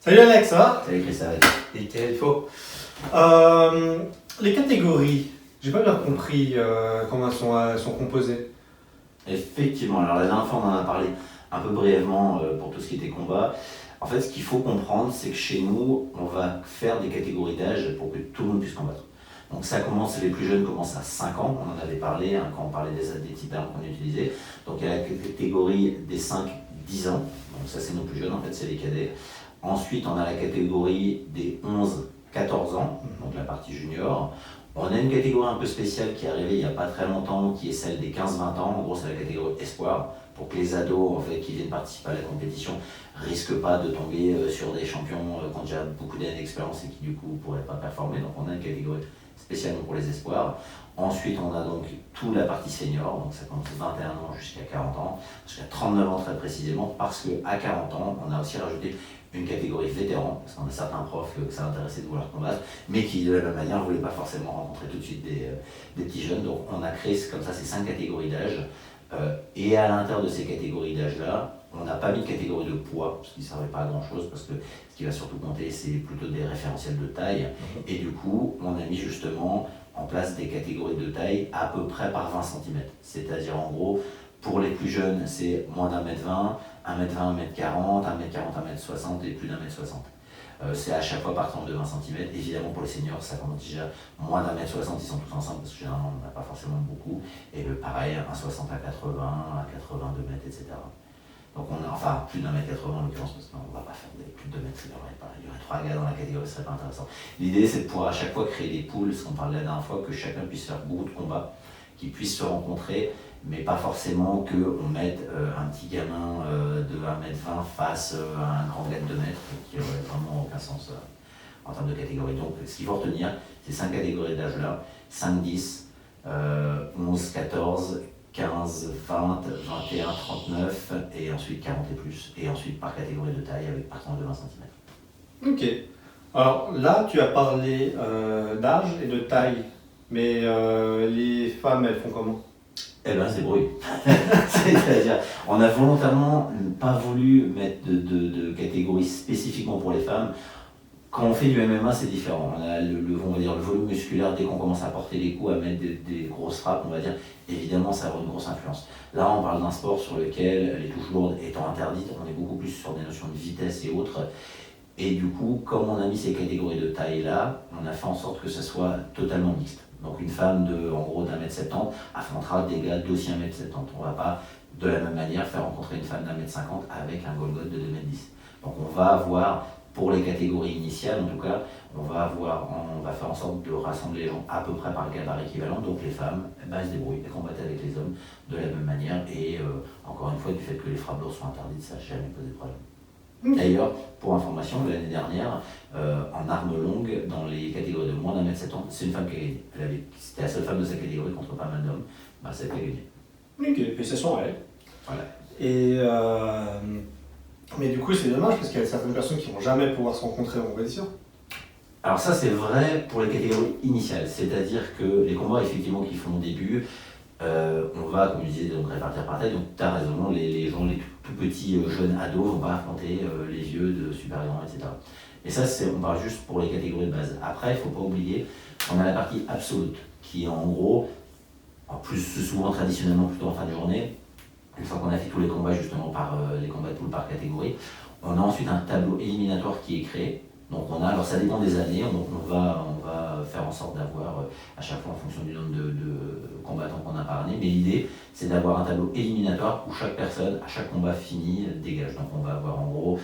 Salut Alex, ça va? Salut Christophe. Nickel, il faut. Les catégories, j'ai pas bien compris comment elles sont composées. Effectivement, alors la dernière fois on en a parlé un peu brièvement pour tout ce qui était combat. En fait, ce qu'il faut comprendre, c'est que chez nous, on va faire des catégories d'âge pour que tout le monde puisse combattre. Donc ça commence, les plus jeunes commencent à 5 ans, on en avait parlé quand on parlait des types d'armes qu'on utilisait. Donc il y a la catégorie des 5-10 ans, donc ça c'est nos plus jeunes, en fait c'est les cadets. Ensuite on a la catégorie des 11-14 ans, donc la partie junior. On a une catégorie un peu spéciale qui est arrivée il n'y a pas très longtemps, qui est celle des 15-20 ans. En gros, c'est la catégorie espoir, pour que les ados en fait, qui viennent participer à la compétition ne risquent pas de tomber sur des champions qui ont déjà beaucoup d'années d'expérience et qui du coup ne pourraient pas performer. Donc on a une catégorie spécialement pour les espoirs. Ensuite, on a donc toute la partie senior, donc ça commence de 21 ans jusqu'à 40 ans, jusqu'à 39 ans très précisément, parce qu'à 40 ans, on a aussi rajouté une catégorie vétéran, parce qu'on a certains profs que ça intéressait de vouloir combattre, mais qui de la même manière ne voulaient pas forcément rencontrer tout de suite des petits jeunes. Donc on a créé comme ça ces 5 catégories d'âge, et à l'intérieur de ces catégories d'âge-là, on n'a pas mis de catégorie de poids, parce qu'il ne servait pas à grand chose, parce que ce qui va surtout compter, c'est plutôt des référentiels de taille, et du coup, on a mis justement en place des catégories de taille à peu près par 20 cm. C'est-à-dire en gros, pour les plus jeunes, c'est moins d'1m20, 1m20, 1m40, 1m40, 1m60 et plus d'1m60. C'est à chaque fois partant de 20 cm. Évidemment, pour les seniors, ça commence déjà moins d'1m60, ils sont tous ensemble parce que généralement, on n'a pas forcément beaucoup. Et pareil, 1m60 à 80, à 82 mètres, etc. Donc on a, enfin, plus d'1m80 en l'occurrence, parce qu'on ne va pas faire plus de 2 mètres, il y aurait 3 gars dans la catégorie, ce serait pas intéressant. L'idée, c'est de pouvoir à chaque fois créer des poules, ce qu'on parlait la dernière fois, que chacun puisse faire beaucoup de combats, qu'ils puissent se rencontrer, mais pas forcément qu'on mette un petit gamin de 1m20 face à un grand gars de 2 mètres, qui n'aurait vraiment aucun sens en termes de catégorie. Donc ce qu'il faut retenir, c'est 5 catégories d'âge-là, 5-10, 11-14, 15, 20, 21, 39, et ensuite 40 et plus, et ensuite par catégorie de taille avec partant de 20 cm. Ok. Alors là, tu as parlé d'âge et de taille, mais les femmes, elles font comment? Eh ben, c'est brouillé. C'est-à-dire, on a volontairement pas voulu mettre de catégorie spécifiquement pour les femmes. Quand on fait du MMA, c'est différent. On a on va dire, le volume musculaire, dès qu'on commence à porter les coups, à mettre des grosses frappes, on va dire, évidemment, ça va avoir une grosse influence. Là, on parle d'un sport sur lequel les touches lourdes étant interdites, on est beaucoup plus sur des notions de vitesse et autres. Et du coup, comme on a mis ces catégories de taille-là, on a fait en sorte que ce soit totalement mixte. Donc une femme en gros d'1m70 affrontera des gars d'aussi 1m70. On ne va pas de la même manière faire rencontrer une femme d'1m50 avec un Golgoth de 2m10. Donc on va avoir, pour les catégories initiales en tout cas, on va faire en sorte de rassembler les gens à peu près par gabarit équivalent. Donc les femmes, elles se débrouillent, elles combattent avec les hommes de la même manière. Et encore une fois, du fait que les frappes lourdes sont interdites, ça n'a jamais posé de problème. D'ailleurs, pour information, l'année dernière, en armes longues, dans les catégories de moins d'1m70, c'est une femme qui a gagné. C'était la seule femme de sa catégorie contre pas mal d'hommes, ça a été gagné. Ok, félicitations à elle. Voilà. Et mais du coup, c'est dommage parce qu'il y a certaines personnes qui vont jamais pouvoir se rencontrer en compétition. Alors ça, c'est vrai pour les catégories initiales, c'est-à-dire que les combats effectivement qui font au début, on va, comme je disais, donc répartir par taille. Donc tu as raison, les gens, les tout petits jeunes ados vont pas affronter les vieux de super grands, etc. Et ça, on parle juste pour les catégories de base. Après, il ne faut pas oublier qu'on a la partie absolute, qui est en gros, en plus souvent traditionnellement plutôt en fin de journée, une fois qu'on a fait tous les combats justement par les combats de poule par catégorie, on a ensuite un tableau éliminatoire qui est créé. Donc alors ça dépend des années, donc on va faire en sorte d'avoir à chaque fois en fonction du nombre de combattants qu'on a par année, mais l'idée c'est d'avoir un tableau éliminatoire où chaque personne, à chaque combat fini, dégage. Donc on va avoir en gros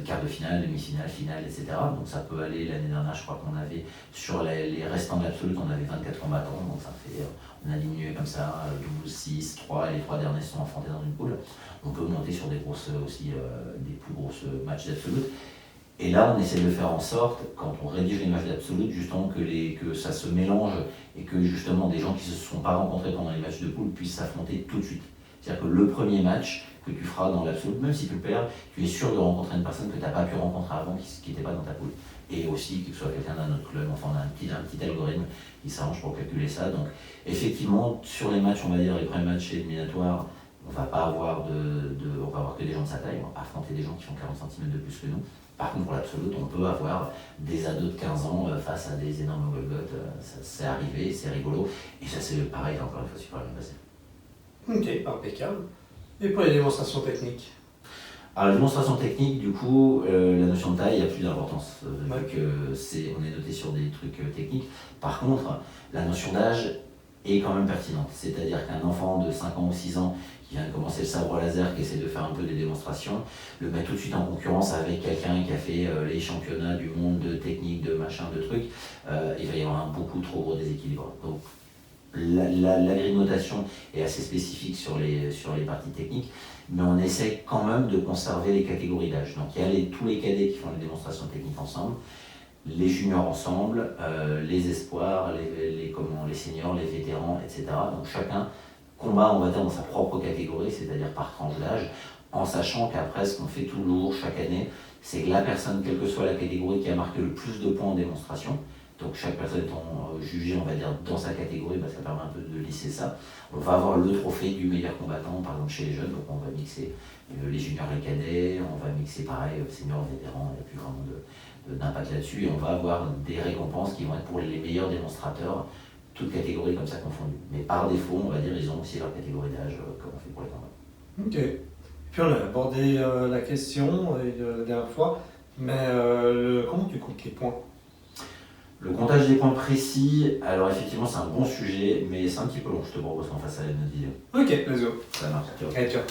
quart de finale, demi-finale, finale, etc. Donc ça peut aller, l'année dernière je crois qu'on avait, sur les restants de l'absolu, on avait 24 combattants, donc ça fait, on a diminué comme ça, 12, 6, 3, et les 3 derniers sont affrontés dans une poule. On peut monter sur des grosses aussi, des plus grosses matchs d'absolu. Et là, on essaie de faire en sorte, quand on rédige les matchs d'absolu, justement que ça se mélange et que justement des gens qui ne se sont pas rencontrés pendant les matchs de poule puissent s'affronter tout de suite. C'est-à-dire que le premier match que tu feras dans l'absolu, même si tu le perds, tu es sûr de rencontrer une personne que tu n'as pas pu rencontrer avant, qui n'était pas dans ta poule. Et aussi que ce soit quelqu'un d'un autre club, enfin on a un petit algorithme qui s'arrange pour calculer ça. Donc effectivement, sur les matchs, on va dire les premiers matchs éliminatoires, on va pas avoir on va avoir que des gens de sa taille, on va pas affronter des gens qui font 40 cm de plus que nous. Par contre, pour l'absolute, on peut avoir des ados de 15 ans face à des énormes Golgoth. Ça c'est arrivé, c'est rigolo. Et ça, c'est pareil, encore une fois, super bien passé. Ok, impeccable. Et pour les démonstrations techniques? Alors, la démonstration technique, du coup, la notion de taille a plus d'importance, Ouais. vu on est noté sur des trucs techniques. Par contre, la notion d'âge est quand même pertinente. C'est-à-dire qu'un enfant de 5 ans ou 6 ans qui vient de commencer le sabre laser, qui essaie de faire un peu des démonstrations, le met tout de suite en concurrence avec quelqu'un qui a fait les championnats du monde de technique, de machin, de trucs, il va y avoir un beaucoup trop gros déséquilibre. Donc, la grille de notation est assez spécifique sur les parties techniques, mais on essaie quand même de conserver les catégories d'âge. Donc il y a tous les cadets qui font les démonstrations techniques ensemble, les juniors ensemble, les espoirs, les seniors, les vétérans, etc. Donc chacun combat, on va dire, dans sa propre catégorie, c'est-à-dire par tranche d'âge, en sachant qu'après, ce qu'on fait toujours chaque année, c'est que la personne, quelle que soit la catégorie qui a marqué le plus de points en démonstration, donc chaque personne étant jugée, on va dire, dans sa catégorie, ça permet un peu de lisser ça. On va avoir le trophée du meilleur combattant, par exemple chez les jeunes, donc on va mixer les juniors, les cadets, on va mixer pareil, seniors, vétérans, il n'y a plus vraiment d'impact là-dessus, et on va avoir des récompenses qui vont être pour les meilleurs démonstrateurs, toutes catégories comme ça confondues. Mais par défaut, on va dire, ils ont aussi leur catégorie d'âge, comme on fait pour les combats. Ok. Puis on a abordé la question la dernière fois, mais comment tu comptes les points? Le comptage des points précis, alors effectivement c'est un bon sujet, mais c'est un petit peu long, je te propose qu'on fasse ça à une autre vidéo. Ok, let's go. Ça marche, ciao. Allez, ciao.